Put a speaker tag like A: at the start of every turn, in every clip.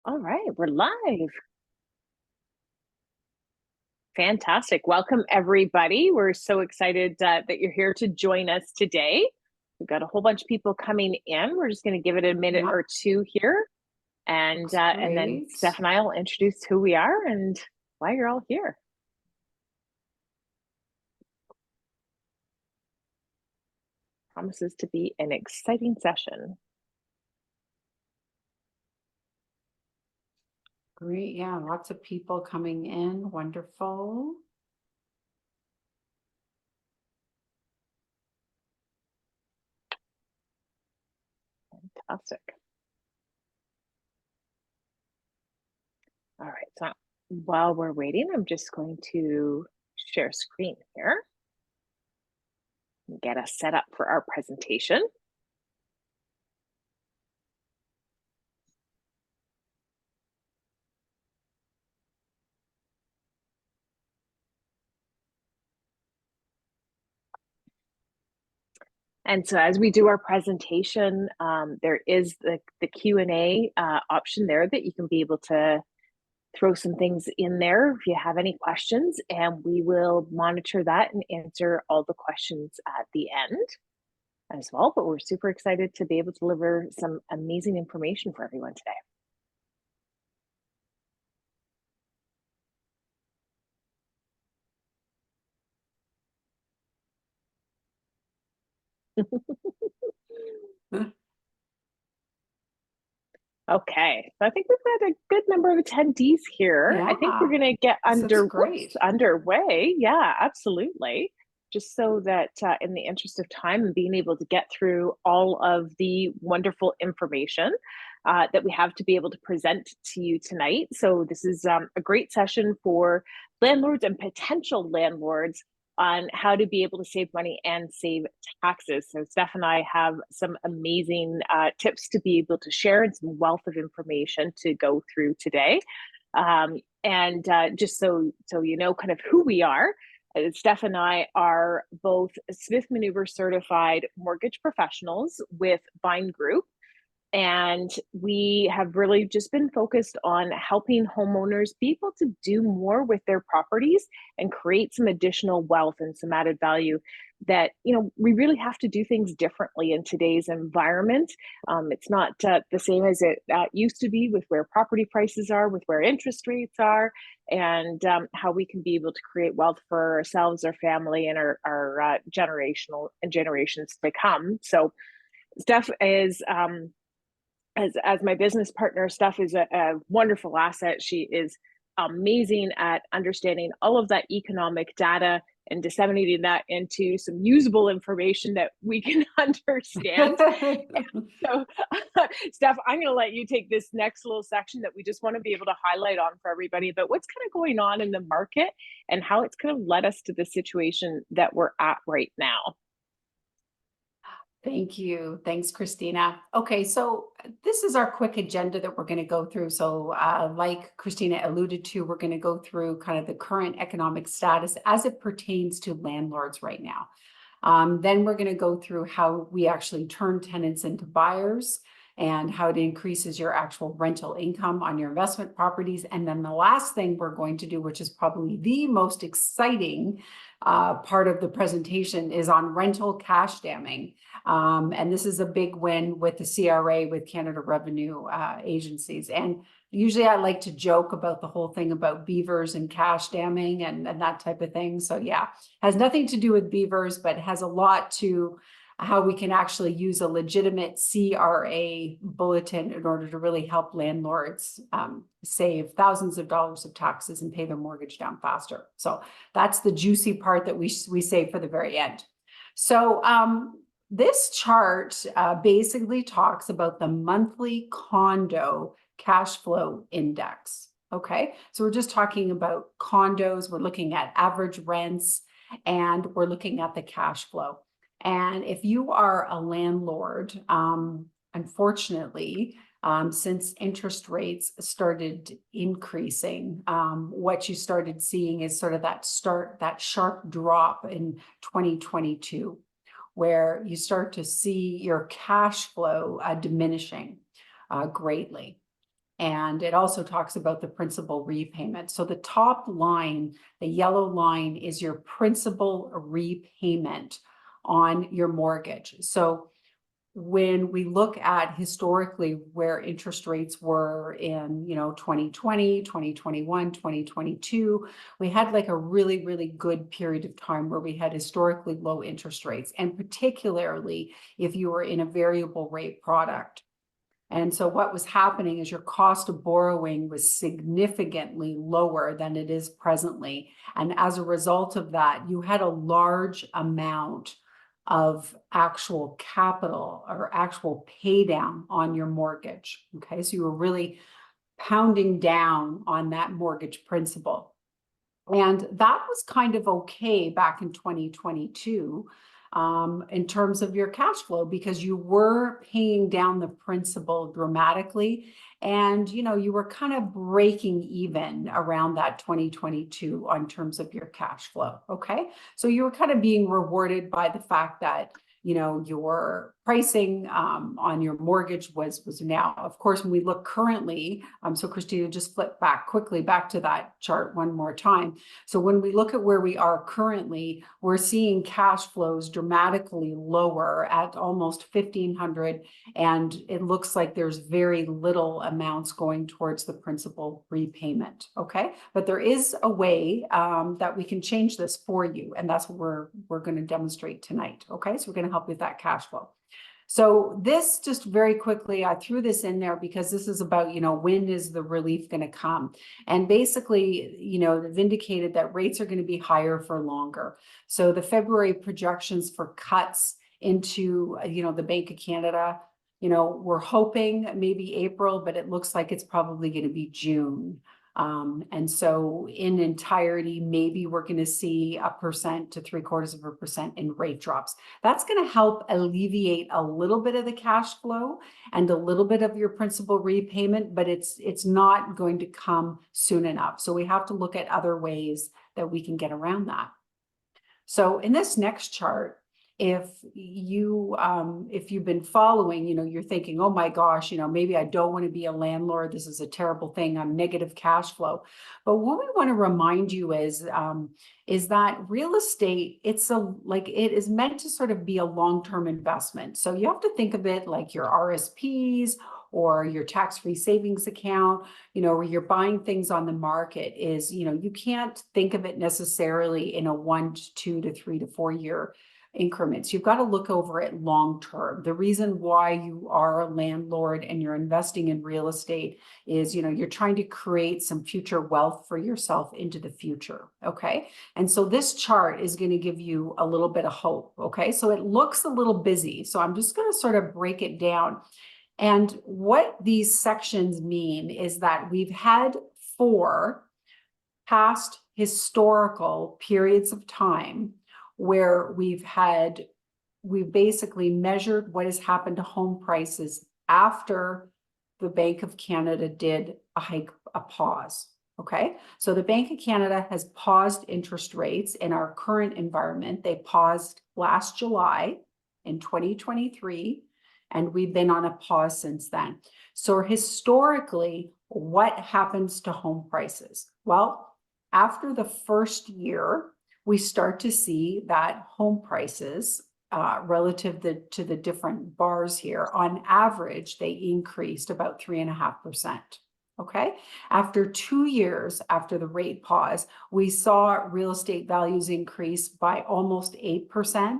A: All right, we're live. Fantastic. Welcome, everybody. We're so excited that you're here to join us today. We've got a whole bunch of people coming in. We're just going to give it a minute
B: Yeah,
A: or two here,
B: looks
A: and then
B: great.
A: Steph and I will introduce who we are and why you're all here. Promises to be an exciting session.
B: Great. Yeah, lots of people coming in. Wonderful.
A: Fantastic. All right, so while we're waiting, I'm just going to share screen here and get us set up for our presentation. And so as we do our presentation, there is the Q&A option there that you can be able to throw some things in there if you have any questions, and we will monitor that and answer all the questions at the end as well. But we're super excited to be able to deliver some amazing information for everyone today. Okay, so I think we've got a good number of attendees here. I think we're
B: Yeah,
A: going to get
B: this looks great.
A: underway. Yeah, absolutely. Just so that in the interest of time and being able to get through all of the wonderful information that we have to be able to present to you tonight. So this is a great session for landlords and potential landlords on how to be able to save money and save taxes. So Steph and I have some amazing tips to be able to share and some wealth of information to go through today. And just so you know kind of who we are, Steph and I are both Smith Maneuver certified mortgage professionals with Vine Group. And we have really just been focused on helping homeowners be able to do more with their properties and create some additional wealth and some added value that, we really have to do things differently in today's environment. It's not the same as it used to be with where property prices are, with where interest rates are, and how we can be able to create wealth for ourselves, our family, and our generational and generations to come. So Steph is as my business partner. Steph is a wonderful asset. She is amazing at understanding all of that economic data and disseminating that into some usable information that we can understand. And so, Steph, I'm going to let you take this next little section that we just want to be able to highlight on for everybody about what's kind of going on in the market and how it's kind of led us to the situation that we're at right now.
B: Thank you. Thanks, Christina. Okay, so this is our quick agenda that we're going to go through. So like Christina alluded to, we're going to go through kind of the current economic status as it pertains to landlords right now. Then we're going to go through how we actually turn tenants into buyers and how it increases your actual rental income on your investment properties. And then the last thing we're going to do, which is probably the most exciting part of the presentation, is on rental cash damming. And this is a big win with the CRA, with Canada Revenue Agencies. And usually I like to joke about the whole thing about beavers and cash damming and that type of thing. So yeah, has nothing to do with beavers, but has a lot to how we can actually use a legitimate CRA bulletin in order to really help landlords save thousands of dollars of taxes and pay their mortgage down faster. So that's the juicy part that we save for the very end. So this chart basically talks about the monthly condo cash flow index. Okay, so we're just talking about condos. We're looking at average rents and we're looking at the cash flow. And if you are a landlord, unfortunately, since interest rates started increasing, what you started seeing is sort of that sharp drop in 2022, where you start to see your cash flow diminishing greatly. And it also talks about the principal repayment. So the top line, the yellow line, is your principal repayment on your mortgage. So when we look at historically where interest rates were in 2020, 2021, 2022, we had like a really, really good period of time where we had historically low interest rates, and particularly if you were in a variable rate product. And so what was happening is your cost of borrowing was significantly lower than it is presently. And as a result of that, you had a large amount of actual capital or actual pay down on your mortgage. Okay, so you were really pounding down on that mortgage principal. And that was kind of okay back in 2022 in terms of your cash flow, because you were paying down the principal dramatically, and you were kind of breaking even around that 2022 on terms of your cash flow. Okay, so you were kind of being rewarded by the fact that your pricing on your mortgage was now. Of course, when we look currently, so Christina, just flip back quickly back to that chart one more time. So when we look at where we are currently, we're seeing cash flows dramatically lower at almost 1,500, and it looks like there's very little amounts going towards the principal repayment. Okay, but there is a way that we can change this for you, and that's what we're going to demonstrate tonight. Okay, so we're going to help with that cash flow. So this, just very quickly, I threw this in there because this is about, when is the relief going to come? And basically, they've indicated that rates are going to be higher for longer. So the February projections for cuts into, the Bank of Canada, we're hoping maybe April, but it looks like it's probably going to be June. And so in entirety, maybe we're going to see 1% to 0.75% in rate drops. That's going to help alleviate a little bit of the cash flow and a little bit of your principal repayment, but it's not going to come soon enough. So we have to look at other ways that we can get around that. So in this next chart, if you've been following, you're thinking, oh my gosh, maybe I don't want to be a landlord. This is a terrible thing. I'm negative cash flow. But what we want to remind you is that real estate, it is meant to sort of be a long-term investment. So you have to think of it like your RSPs or your tax-free savings account, where you're buying things on the market. Is, you can't think of it necessarily in a 1 to 2 to 3 to 4 year increments. You've got to look over it long term. The reason why you are a landlord and you're investing in real estate is, you're trying to create some future wealth for yourself into the future. Okay. And so this chart is going to give you a little bit of hope. Okay. So it looks a little busy. So I'm just going to sort of break it down. And what these sections mean is that we've had 4 past historical periods of time where we've basically measured what has happened to home prices after the Bank of Canada did a pause. Okay, so the Bank of Canada has paused interest rates in our current environment. They paused last July in 2023, and we've been on a pause since then. So historically, what happens to home prices? Well, after the first year, we start to see that home prices relative to the different bars here, on average, they increased about 3.5%. Okay. After 2 years after the rate pause, we saw real estate values increase by almost 8%.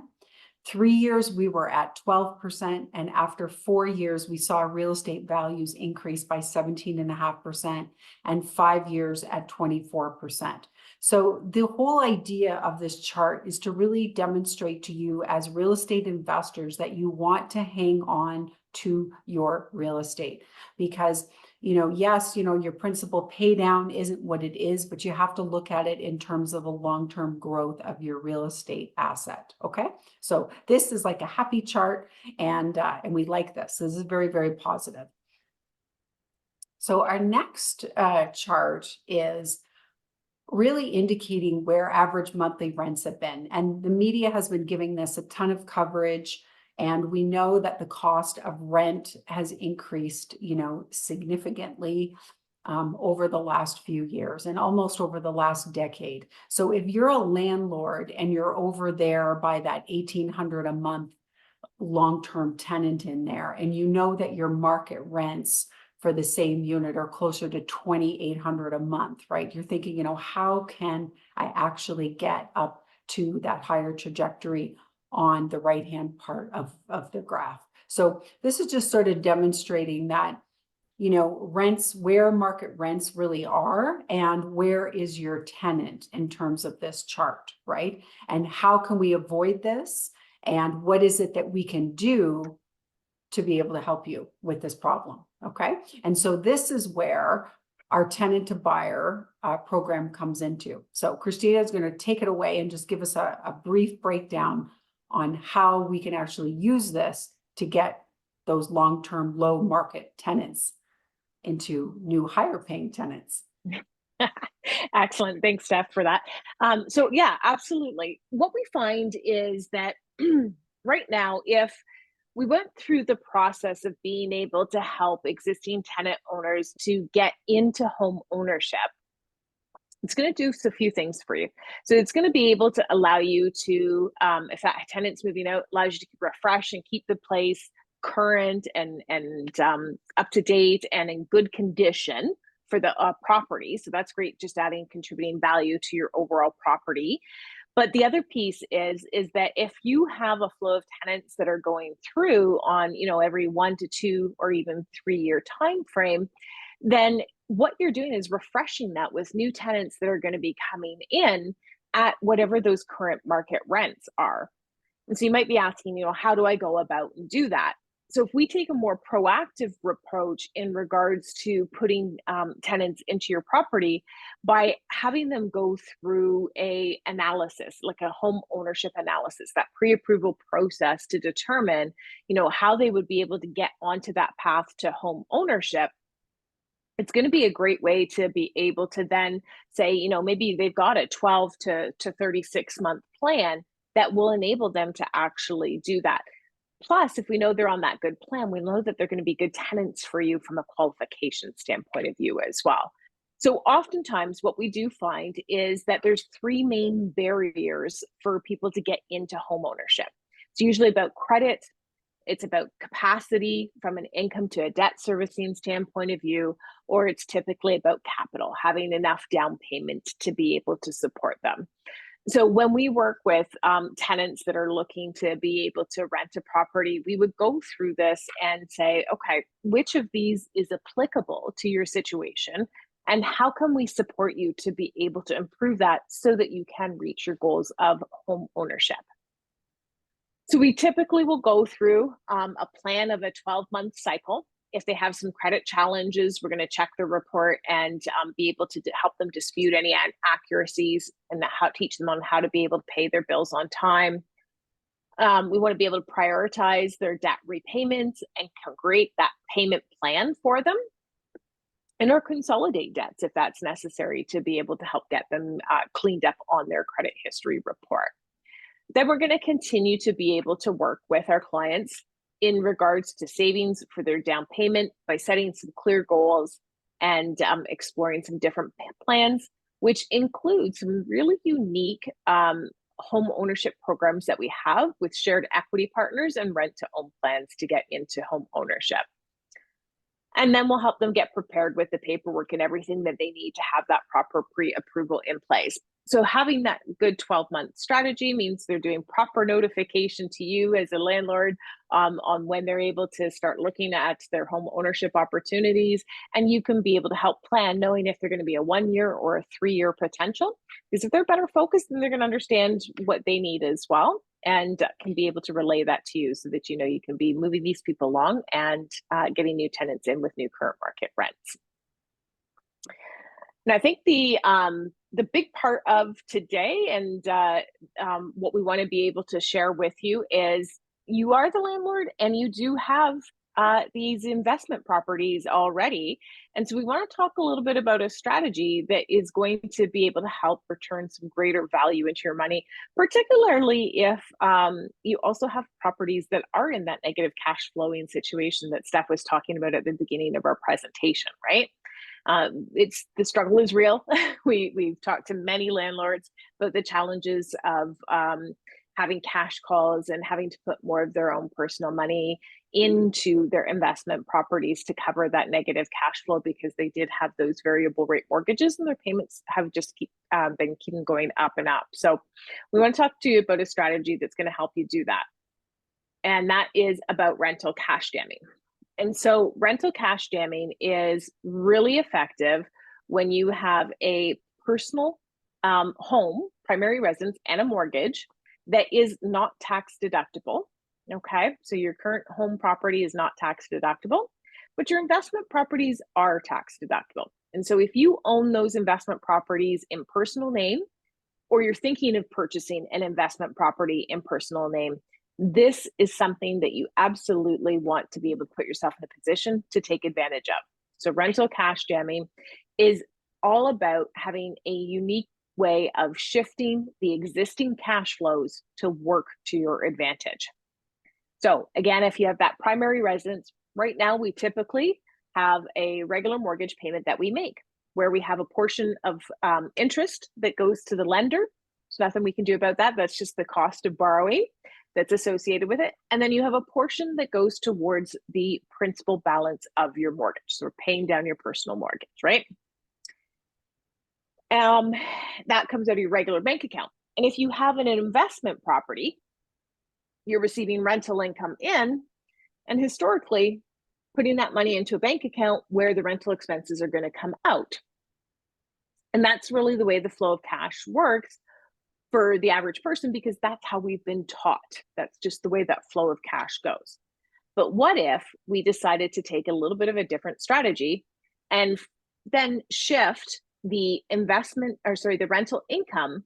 B: 3 years, we were at 12%. And after 4 years, we saw real estate values increase by 17.5%, and 5 years at 24%. So the whole idea of this chart is to really demonstrate to you as real estate investors that you want to hang on to your real estate, because yes, your principal pay down isn't what it is, but you have to look at it in terms of a long-term growth of your real estate asset. Okay, so this is like a happy chart, and we like this. This is very, very positive. So our next chart is really indicating where average monthly rents have been, and the media has been giving this a ton of coverage. And we know that the cost of rent has increased, significantly over the last few years and almost over the last decade. So if you're a landlord and you're over there by that 1,800 a month long-term tenant in there, and you know that your market rents for the same unit are closer to 2,800 a month, right? You're thinking, how can I actually get up to that higher trajectory on the right-hand part of the graph? So this is just sort of demonstrating that, rents, where market rents really are, and where is your tenant in terms of this chart, right? And how can we avoid this? And what is it that we can do to be able to help you with this problem? Okay. And so this is where our tenant to buyer program comes into. So Christina is going to take it away and just give us a brief breakdown on how we can actually use this to get those long-term low market tenants into new higher paying tenants.
A: Excellent. Thanks, Steph, for that. So yeah, absolutely. What we find is that right now, if we went through the process of being able to help existing tenant owners to get into home ownership, it's going to do a few things for you. So it's going to be able to allow you to, if that tenant's moving out, allows you to refresh and keep the place current and up to date and in good condition for the property. So that's great, just adding, contributing value to your overall property. But the other piece is that if you have a flow of tenants that are going through on, every 1 to 2 or even 3 year time frame, then what you're doing is refreshing that with new tenants that are going to be coming in at whatever those current market rents are. And so you might be asking, how do I go about and do that? So if we take a more proactive approach in regards to putting tenants into your property by having them go through a analysis, like a home ownership analysis, that pre-approval process to determine, how they would be able to get onto that path to home ownership, it's going to be a great way to be able to then say, maybe they've got a 12 to 36 month plan that will enable them to actually do that. Plus, if we know they're on that good plan, we know that they're going to be good tenants for you from a qualification standpoint of view as well. So oftentimes what we do find is that there's 3 main barriers for people to get into home ownership. It's usually about credit, it's about capacity from an income to a debt servicing standpoint of view, or it's typically about capital, having enough down payment to be able to support them. So when we work with tenants that are looking to be able to rent a property, we would go through this and say, okay, which of these is applicable to your situation? And how can we support you to be able to improve that so that you can reach your goals of home ownership? So we typically will go through a plan of a 12-month cycle. If they have some credit challenges, we're going to check the report and be able to help them dispute any inaccuracies and teach them on how to be able to pay their bills on time. We want to be able to prioritize their debt repayments and create that payment plan for them, and or consolidate debts if that's necessary to be able to help get them cleaned up on their credit history report. Then we're going to continue to be able to work with our clients in regards to savings for their down payment by setting some clear goals and exploring some different plans, which include some really unique home ownership programs that we have with shared equity partners and rent to own plans to get into home ownership. And then we'll help them get prepared with the paperwork and everything that they need to have that proper pre-approval in place. So having that good 12-month strategy means they're doing proper notification to you as a landlord on when they're able to start looking at their home ownership opportunities. And you can be able to help plan knowing if they're going to be a 1-year or a 3-year potential. Because if they're better focused, then they're going to understand what they need as well and can be able to relay that to you so that you can be moving these people along and getting new tenants in with new current market rents. And I think the big part of today and what we want to be able to share with you is you are the landlord and you do have these investment properties already. And so we want to talk a little bit about a strategy that is going to be able to help return some greater value into your money, particularly if you also have properties that are in that negative cash flowing situation that Steph was talking about at the beginning of our presentation, right? It's the struggle is real. We've talked to many landlords about the challenges of having cash calls and having to put more of their own personal money into their investment properties to cover that negative cash flow because they did have those variable rate mortgages and their payments have just been keeping going up and up. So we want to talk to you about a strategy that's going to help you do that. And that is about rental cash jamming. And so rental cash jamming is really effective when you have a personal home, primary residence, and a mortgage that is not tax deductible. Okay, so your current home property is not tax deductible, but your investment properties are tax deductible. And so if you own those investment properties in personal name, or you're thinking of purchasing an investment property in personal name, this is something that you absolutely want to be able to put yourself in a position to take advantage of. So rental cash jamming is all about having a unique way of shifting the existing cash flows to work to your advantage. So again, if you have that primary residence, right now we typically have a regular mortgage payment that we make where we have a portion of interest that goes to the lender. There's nothing we can do about that. That's just the cost of borrowing that's associated with it. And then you have a portion that goes towards the principal balance of your mortgage. So we're paying down your personal mortgage, right? That comes out of your regular bank account. And if you have an investment property, you're receiving rental income in, and historically putting that money into a bank account where the rental expenses are going to come out. And that's really the way the flow of cash works for the average person because that's how we've been taught. That's just the way that flow of cash goes. But what if we decided to take a little bit of a different strategy and then shift the the rental income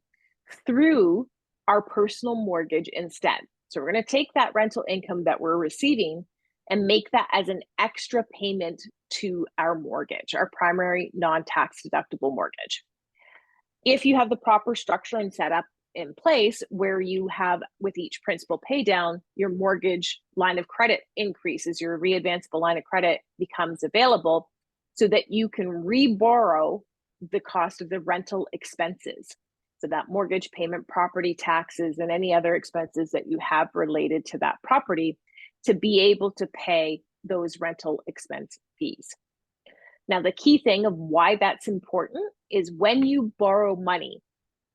A: through our personal mortgage instead? So we're going to take that rental income that we're receiving and make that as an extra payment to our mortgage, our primary non-tax deductible mortgage. If you have the proper structure and setup in place where you have with each principal pay down, your mortgage line of credit increases, your readvanceable line of credit becomes available so that you can reborrow the cost of the rental expenses. So that mortgage payment, property taxes, and any other expenses that you have related to that property to be able to pay those rental expense fees. Now, the key thing of why that's important is when you borrow money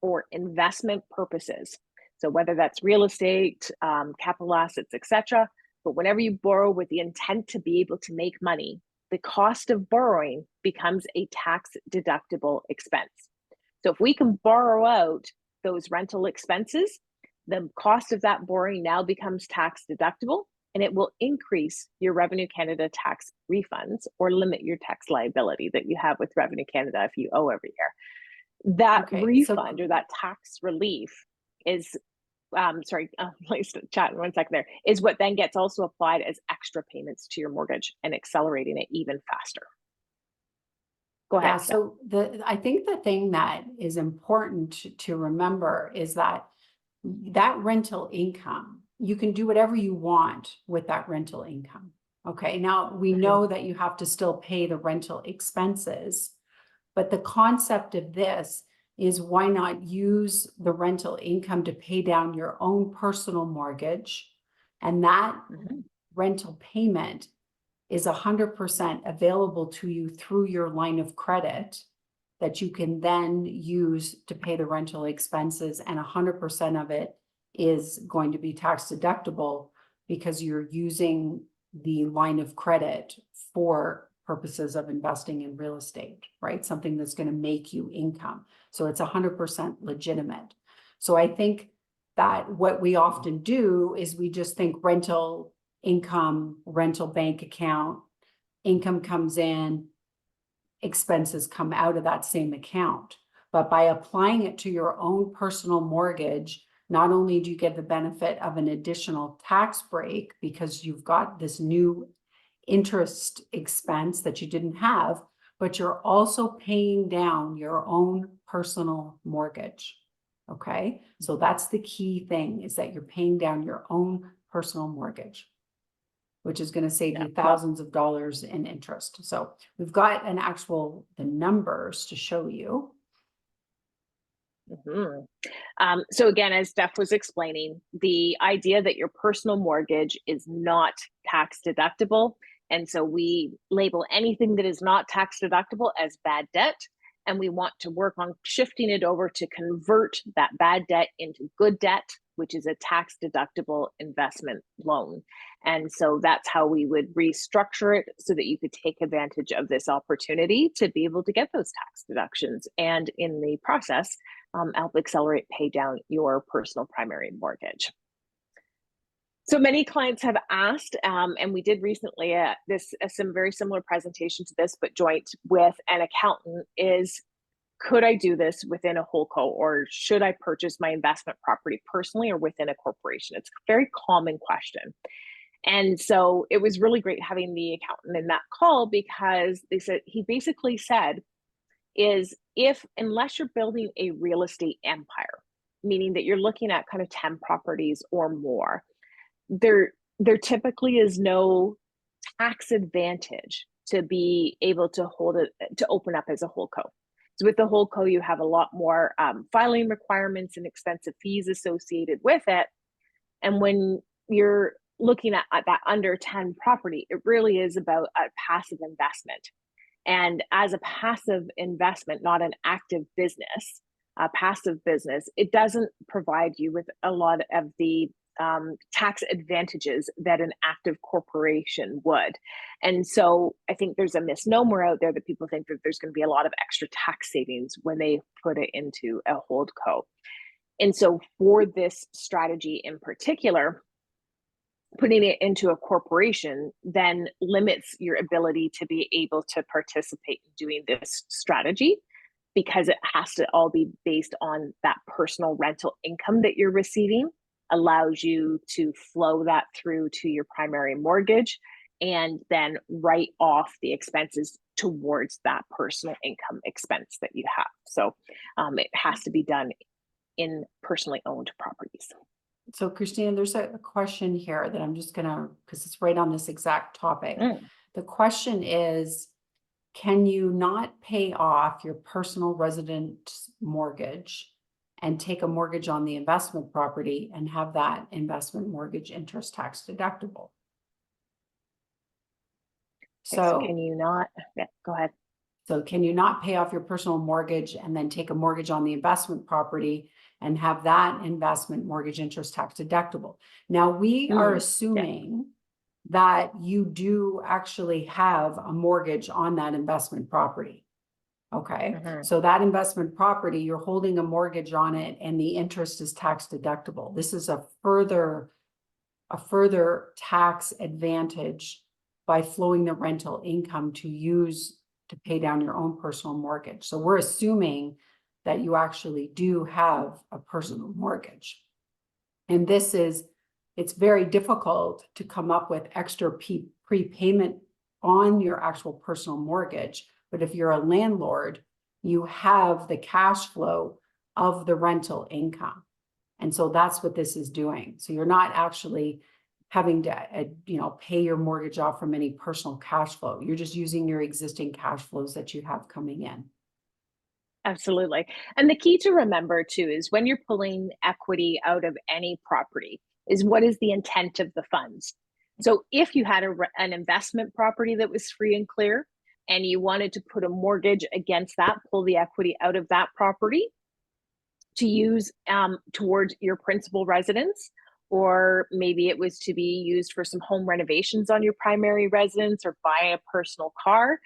A: for investment purposes, so whether that's real estate, capital assets, etc., but whenever you borrow with the intent to be able to make money, the cost of borrowing becomes a tax deductible expense. So if we can borrow out those rental expenses, the cost of that borrowing now becomes tax deductible, and it will increase your Revenue Canada tax refunds or limit your tax liability that you have with Revenue Canada if you owe every year. That refund or that tax relief is, please chat 1 second there, is what then gets also applied as extra payments to your mortgage and accelerating it even faster. Go ahead.
B: Yeah, so I think the thing that is important to remember is that rental income, you can do whatever you want with that rental income. Okay, now we know that you have to still pay the rental expenses, but the concept of this is why not use the rental income to pay down your own personal mortgage, and that rental payment is 100% available to you through your line of credit that you can then use to pay the rental expenses, and 100% of it is going to be tax deductible because you're using the line of credit for purposes of investing in real estate, right? Something that's going to make you income. So it's 100% legitimate. So I think that what we often do is we just think rental income, rental bank account, income comes in, expenses come out of that same account. But by applying it to your own personal mortgage, not only do you get the benefit of an additional tax break because you've got this new interest expense that you didn't have, but you're also paying down your own personal mortgage. Okay, so that's the key thing, is that you're paying down your own personal mortgage, which is going to save
A: Yeah.
B: you thousands of dollars in interest. So we've got the numbers to show you.
A: So again, as Steph was explaining, the idea that your personal mortgage is not tax deductible. And so we label anything that is not tax deductible as bad debt. And we want to work on shifting it over to convert that bad debt into good debt, which is a tax deductible investment loan. And so that's how we would restructure it so that you could take advantage of this opportunity to be able to get those tax deductions. And in the process, help accelerate pay down your personal primary mortgage. So many clients have asked, and we did recently some very similar presentation to this, but joint with an accountant, is could I do this within a holdco, or should I purchase my investment property personally or within a corporation? It's a very common question. And so it was really great having the accountant in that call, because he basically said, is unless you're building a real estate empire, meaning that you're looking at kind of 10 properties or more, there typically is no tax advantage to be able to open up as a whole co. So with the whole co, you have a lot more filing requirements and expensive fees associated with it. And when you're looking at that under 10 property, it really is about a passive investment. And as a passive investment, not an active business, a passive business, it doesn't provide you with a lot of the tax advantages that an active corporation would. And so I think there's a misnomer out there that people think that there's going to be a lot of extra tax savings when they put it into a holdco. And so for this strategy in particular, putting it into a corporation then limits your ability to be able to participate in doing this strategy, because it has to all be based on that personal rental income that you're receiving, allows you to flow that through to your primary mortgage and then write off the expenses towards that personal income expense that you have. So it has to be done in personally owned properties.
B: So Christina, there's a question here that I'm just gonna, because it's right on this exact topic. The question is, can you not pay off your personal resident mortgage and take a mortgage on the investment property and have that investment mortgage interest tax deductible? So
A: can you not? Yeah, go ahead.
B: So can you not pay off your personal mortgage and then take a mortgage on the investment property and have that investment mortgage interest tax deductible? Now, we are assuming that you do actually have a mortgage on that investment property. Okay. So that investment property, you're holding a mortgage on it and the interest is tax deductible. This is a further tax advantage by flowing the rental income to use to pay down your own personal mortgage. So we're assuming that you actually do have a personal mortgage. And it's very difficult to come up with extra prepayment on your actual personal mortgage. But if you're a landlord, you have the cash flow of the rental income. And so that's what this is doing. So you're not actually having to, pay your mortgage off from any personal cash flow. You're just using your existing cash flows that you have coming in.
A: Absolutely. And the key to remember too is when you're pulling equity out of any property is what is the intent of the funds. So if you had an investment property that was free and clear and you wanted to put a mortgage against that, pull the equity out of that property to use towards your principal residence, or maybe it was to be used for some home renovations on your primary residence or buy a personal car.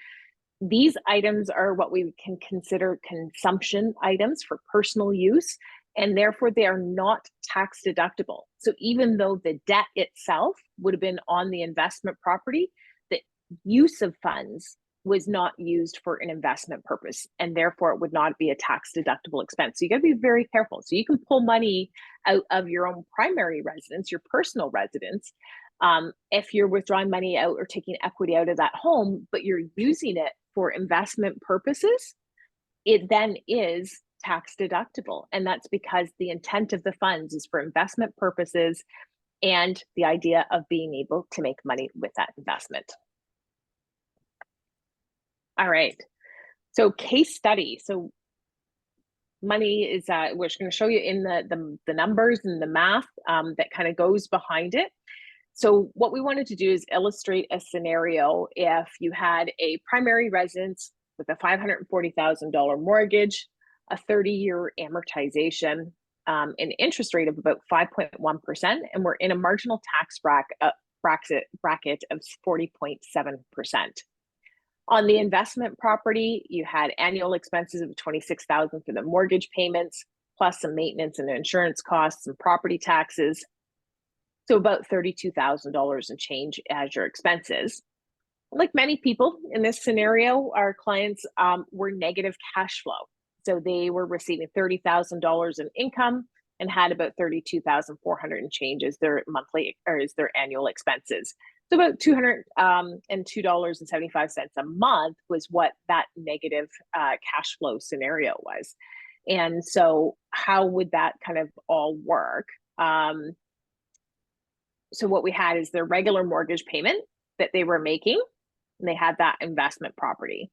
A: These items are what we can consider consumption items for personal use, and therefore they are not tax deductible. So even though the debt itself would have been on the investment property, the use of funds was not used for an investment purpose, and therefore it would not be a tax deductible expense. So you got to be very careful. So you can pull money out of your own primary residence, your personal residence, If you're withdrawing money out or taking equity out of that home, but you're using it for investment purposes, it then is tax deductible. And that's because the intent of the funds is for investment purposes and the idea of being able to make money with that investment. All right. So case study. So money is, we're just going to show you in the numbers and the math that kind of goes behind it. So what we wanted to do is illustrate a scenario if you had a primary residence with a $540,000 mortgage, a 30-year amortization, an interest rate of about 5.1%, and we're in a marginal tax bracket of 40.7%. On the investment property, you had annual expenses of $26,000 for the mortgage payments, plus some maintenance and insurance costs and property taxes. So about $32,000 and change as your expenses. Like many people in this scenario, our clients were negative cash flow. So they were receiving $30,000 in income and had about $32,400 and change as their monthly or as their annual expenses. So about $202.75 a month was what that negative cash flow scenario was. And so how would that kind of all work? So what we had is their regular mortgage payment that they were making, and they had that investment property.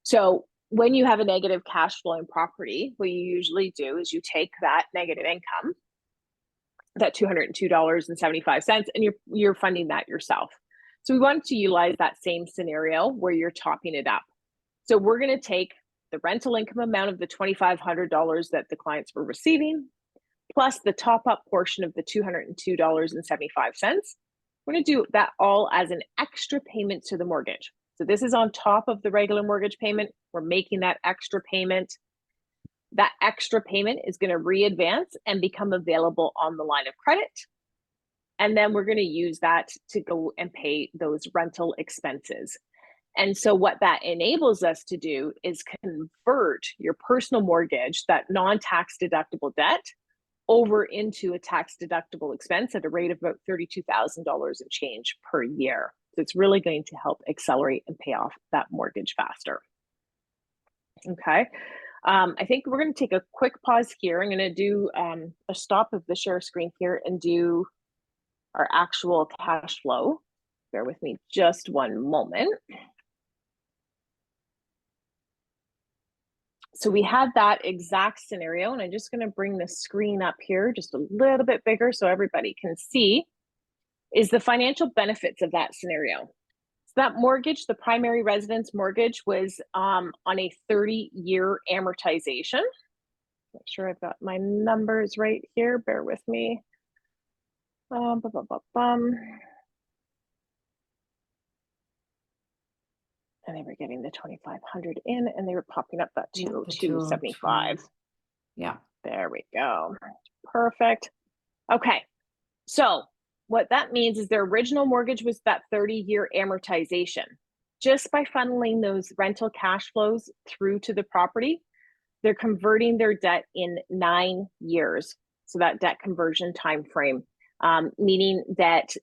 A: So when you have a negative cash flowing property, what you usually do is you take that negative income, that $202.75, and you're funding that yourself. So we wanted to utilize that same scenario where you're topping it up. So we're going to take the rental income amount of the $2,500 that the clients were receiving, plus the top up portion of the $202.75. We're going to do that all as an extra payment to the mortgage. So this is on top of the regular mortgage payment. We're making that extra payment. That extra payment is going to re-advance and become available on the line of credit. And then we're going to use that to go and pay those rental expenses. And so what that enables us to do is convert your personal mortgage, that non-tax deductible debt, over into a tax deductible expense at a rate of about $32,000 and change per year. So it's really going to help accelerate and pay off that mortgage faster. Okay. I think we're going to take a quick pause here. I'm going to do a stop of the share screen here and do our actual cash flow. Bear with me just one moment. So we had that exact scenario, and I'm just going to bring the screen up here just a little bit bigger so everybody can see, is the financial benefits of that scenario. So that mortgage, the primary residence mortgage, was on a 30-year amortization. Make sure I've got my numbers right here. Bear with me. And they were getting the 2,500 in, and they were popping up that 202.75.
B: Yeah.
A: There we go. Perfect. Okay. So what that means is their original mortgage was that 30-year amortization. Just by funneling those rental cash flows through to the property, they're converting their debt in 9 years. So that debt conversion time frame, meaning that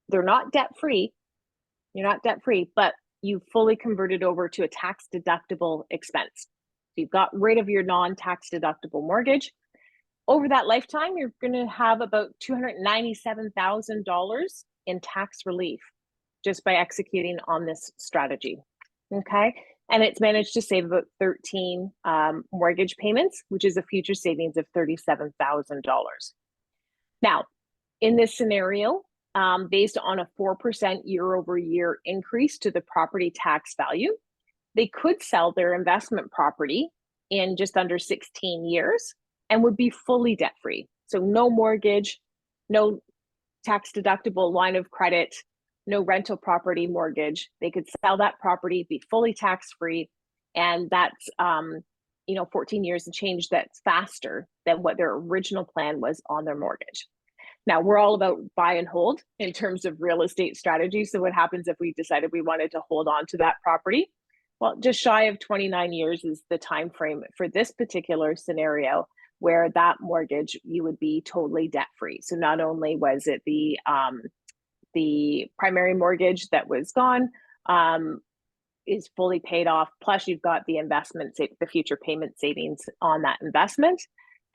A: they're not debt-free. You're not debt-free, but you fully converted over to a tax deductible expense. So you've got rid of your non-tax deductible mortgage. Over that lifetime, you're going to have about $297,000 in tax relief just by executing on this strategy. Okay. And it's managed to save about 13 mortgage payments, which is a future savings of $37,000. Now, in this scenario, based on a 4% year-over-year increase to the property tax value, they could sell their investment property in just under 16 years and would be fully debt-free. So no mortgage, no tax-deductible line of credit, no rental property mortgage. They could sell that property, be fully tax-free, and that's 14 years and change. That's faster than what their original plan was on their mortgage. Now, we're all about buy and hold in terms of real estate strategy. So what happens if we decided we wanted to hold on to that property? Well, just shy of 29 years is the time frame for this particular scenario, where that mortgage, you would be totally debt-free. So not only was it the the primary mortgage that was gone is fully paid off. Plus, you've got the investment, the future payment savings on that investment.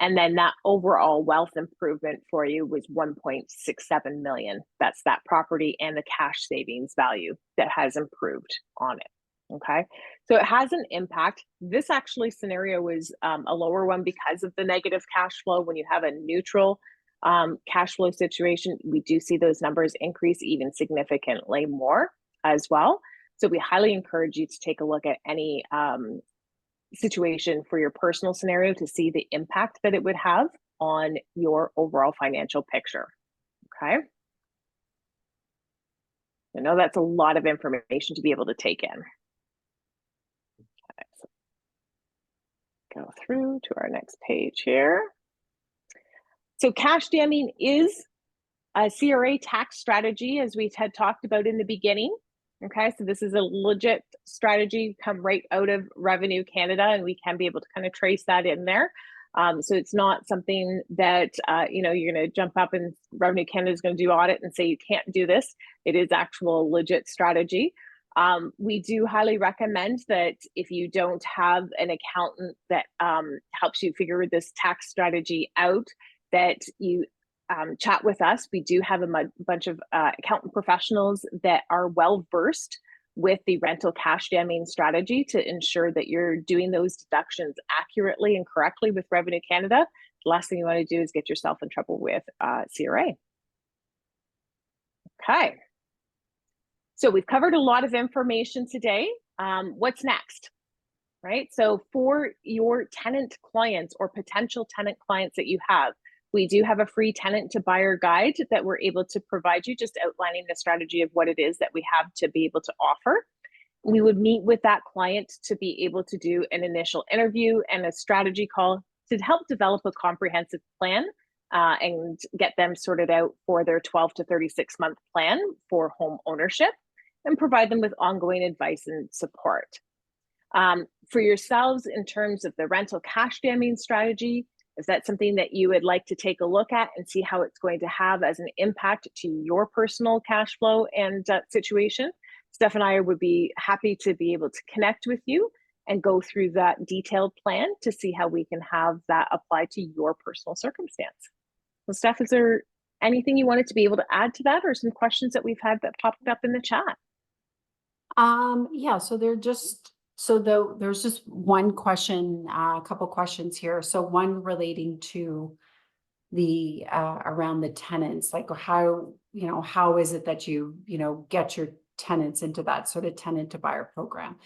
A: And then that overall wealth improvement for you was 1.67 million. That's that property and the cash savings value that has improved on it. Okay, so it has an impact. This actually scenario was a lower one because of the negative cash flow. When you have a neutral cash flow situation, we do see those numbers increase even significantly more as well. So we highly encourage you to take a look at any situation for your personal scenario to see the impact that it would have on your overall financial picture. Okay, I know that's a lot of information to be able to take in. Go through to our next page here. So cash damming is a CRA tax strategy, as we had talked about in the beginning. Okay, so this is a legit strategy come right out of Revenue Canada, and we can be able to kind of trace that in there. So it's not something that you're going to jump up and Revenue Canada is going to do audit and say you can't do this. It is actual legit strategy. We do highly recommend that if you don't have an accountant that helps you figure this tax strategy out, that you chat with us. We do have a bunch of accountant professionals that are well versed with the rental cash damming strategy to ensure that you're doing those deductions accurately and correctly with Revenue Canada. The last thing you want to do is get yourself in trouble with CRA. Okay. So we've covered a lot of information today. What's next? Right? So for your tenant clients or potential tenant clients that you have, we do have a free tenant to buyer guide that we're able to provide you, just outlining the strategy of what it is that we have to be able to offer. We would meet with that client to be able to do an initial interview and a strategy call to help develop a comprehensive plan and get them sorted out for their 12 to 36 month plan for home ownership, and provide them with ongoing advice and support. For yourselves, in terms of the rental cash damming strategy, is that something that you would like to take a look at and see how it's going to have as an impact to your personal cash flow and situation? Steph and I would be happy to be able to connect with you and go through that detailed plan to see how we can have that apply to your personal circumstance. So Steph, is there anything you wanted to be able to add to that, or some questions that we've had that popped up in the chat?
B: Yeah, so there's just one question, a couple questions here. So one relating to the around the tenants, like how is it that you get your tenants into that sort of tenant to buyer program?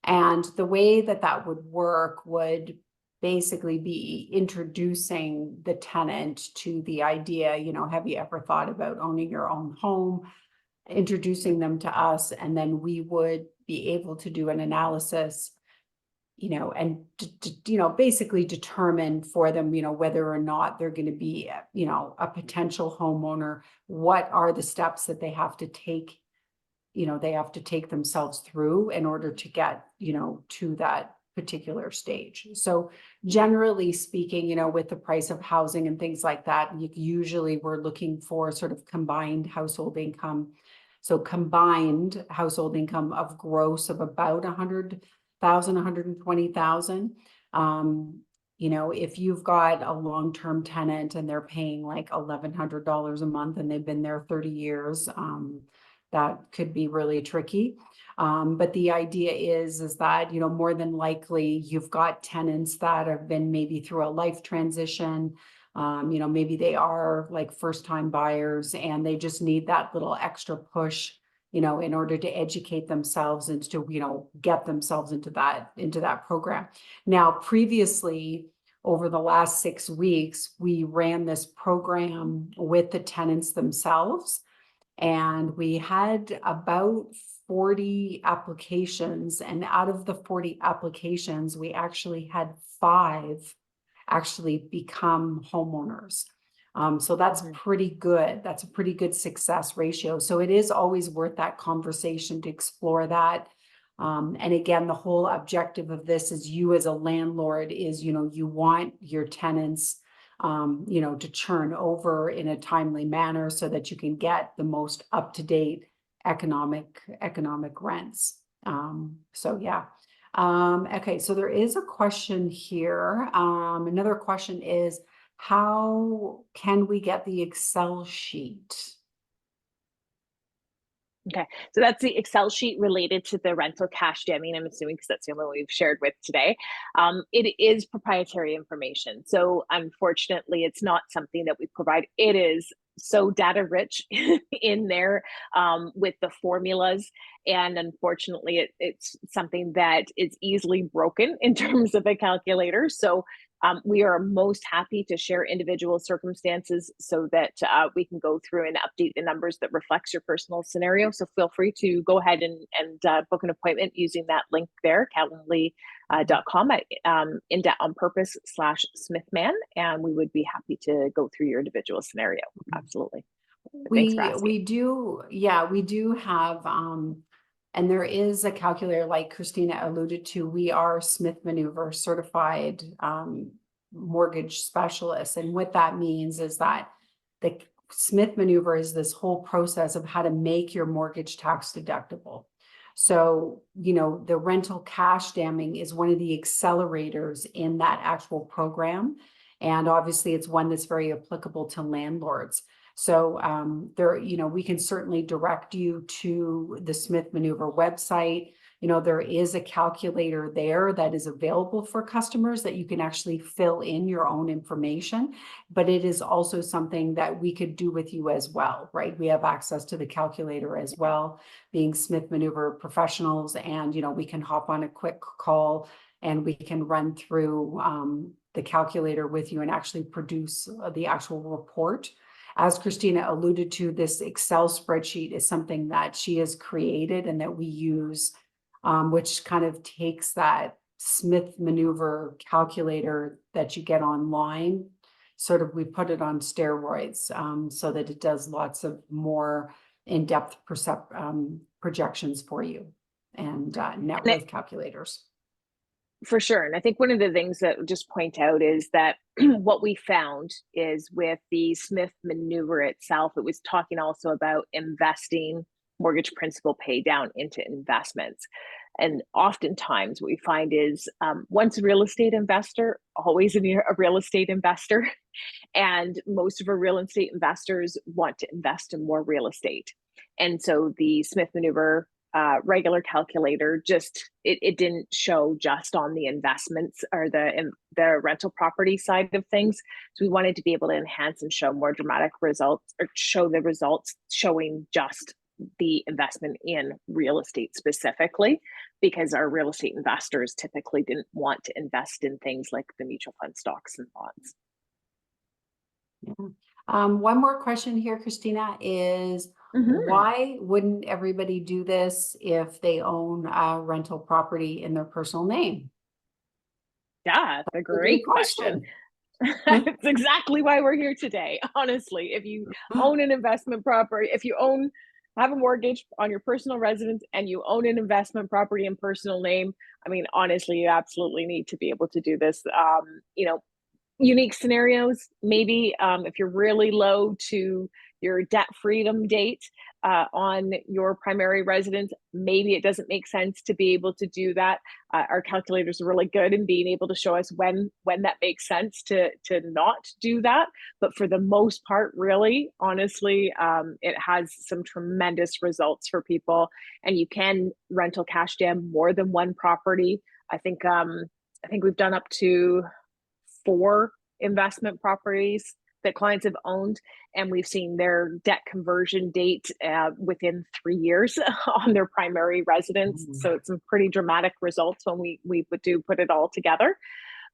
B: And the way that would work would basically be introducing the tenant to the idea, have you ever thought about owning your own home? Introducing them to us, and then we would be able to do an analysis, and basically determine for them, whether or not they're going to be, a potential homeowner. What are the steps that they have to take? They have to take themselves through in order to get, to that particular stage. So generally speaking, with the price of housing and things like that, usually we're looking for sort of combined household income. So combined household income of gross of about 100,000, 120,000. If you've got a long-term tenant and they're paying like $1,100 a month and they've been there 30 years, that could be really tricky. But the idea is that, more than likely you've got tenants that have been maybe through a life transition. Maybe they are like first-time buyers and they just need that little extra push, in order to educate themselves and to, get themselves into that program. Now, previously, over the last 6 weeks, we ran this program with the tenants themselves, and we had about 40 applications. And out of the 40 applications, we actually had 5 actually become homeowners. So that's pretty good. That's a pretty good success ratio. So it is always worth that conversation to explore that. And again, the whole objective of this is you as a landlord is, you want your tenants to churn over in a timely manner so that you can get the most up-to-date economic rents. So yeah. Okay, so there is a question here. Another question is, how can we get the Excel sheet?
A: Okay, so that's the Excel sheet related to the rental cash jamming, I'm assuming, because that's the only one we've shared with today. It is proprietary information. So unfortunately, it's not something that we provide. It is so data rich in there with the formulas. And unfortunately, it's something that is easily broken in terms of a calculator. So we are most happy to share individual circumstances so that we can go through and update the numbers that reflects your personal scenario. So feel free to go ahead and book an appointment using that link there, calendly.com at on purpose/Smithman, and we would be happy to go through your individual scenario. Absolutely. Thanks for asking.
B: We do, yeah, we do have and there is a calculator, like Christina alluded to. We are Smith Maneuver certified mortgage specialists. And what that means is that the Smith Maneuver is this whole process of how to make your mortgage tax deductible. So, the rental cash damming is one of the accelerators in that actual program. And obviously it's one that's very applicable to landlords. So we can certainly direct you to the Smith Maneuver website. There is a calculator there that is available for customers that you can actually fill in your own information, but it is also something that we could do with you as well, right? We have access to the calculator as well, being Smith Maneuver professionals, and we can hop on a quick call and we can run through the calculator with you and actually produce the actual report. As Christina alluded to, this Excel spreadsheet is something that she has created and that we use, which kind of takes that Smith Maneuver calculator that you get online, we put it on steroids so that it does lots of more in-depth projections for you and net worth calculators.
A: For sure. And I think one of the things that I'll just point out is that what we found is with the Smith Maneuver itself, it was talking also about investing mortgage principal pay down into investments. And oftentimes what we find is once a real estate investor, always a real estate investor. And most of our real estate investors want to invest in more real estate. And so the Smith Maneuver regular calculator it didn't show just on the investments or the rental property side of things. So we wanted to be able to enhance and show more dramatic results, or show the results showing just the investment in real estate specifically, because our real estate investors typically didn't want to invest in things like the mutual fund stocks and bonds.
B: Yeah. One more question here, Christina, is why wouldn't everybody do this if they own a rental property in their personal name?
A: Yeah, that's a great question. It's exactly why we're here today. Honestly, if you own an investment property, if you have a mortgage on your personal residence and you own an investment property in personal name, I mean, honestly, you absolutely need to be able to do this. Unique scenarios, maybe if you're really low to your debt freedom date on your primary residence, maybe it doesn't make sense to be able to do that. Our calculators are really good in being able to show us when that makes sense to not do that. But for the most part, really, honestly, it has some tremendous results for people, and you can rental cash jam more than one property. I think we've done up to 4 investment properties that clients have owned, and we've seen their debt conversion date within 3 years on their primary residence. So it's some pretty dramatic results when we put it all together.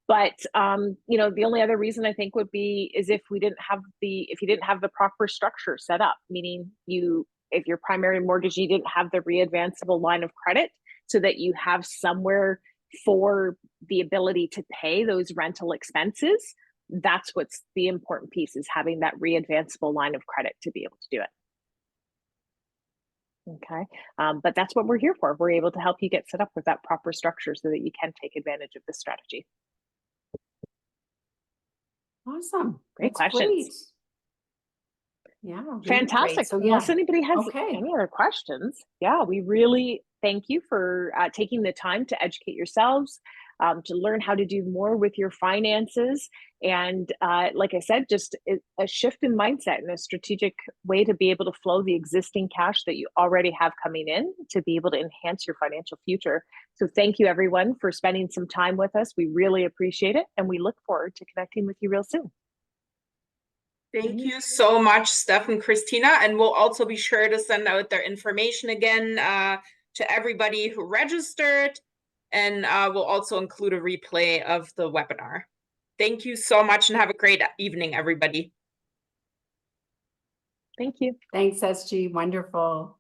A: But the only other reason I think would be is if you didn't have the proper structure set up, meaning if your primary mortgage, you didn't have the readvanceable line of credit so that you have somewhere for the ability to pay those rental expenses. That's what's the important piece, is having that readvanceable line of credit to be able to do it. Okay. But that's what we're here for. We're able to help you get set up with that proper structure so that you can take advantage of this strategy.
B: Awesome.
A: Great
B: That's
A: questions.
B: great. Yeah, really great.
A: Fantastic.
B: So
A: Unless
B: yeah.
A: anybody has
B: Okay.
A: any other questions, yeah, we really thank you for taking the time to educate yourselves, to learn how to do more with your finances. And like I said, just a shift in mindset and a strategic way to be able to flow the existing cash that you already have coming in to be able to enhance your financial future. So thank you, everyone, for spending some time with us. We really appreciate it. And we look forward to connecting with you real soon.
C: Thank you so much, Steph and Christina. And we'll also be sure to send out their information again to everybody who registered. And we'll also include a replay of the webinar. Thank you so much and have a great evening, everybody.
A: Thank you.
B: Thanks, SG. Wonderful.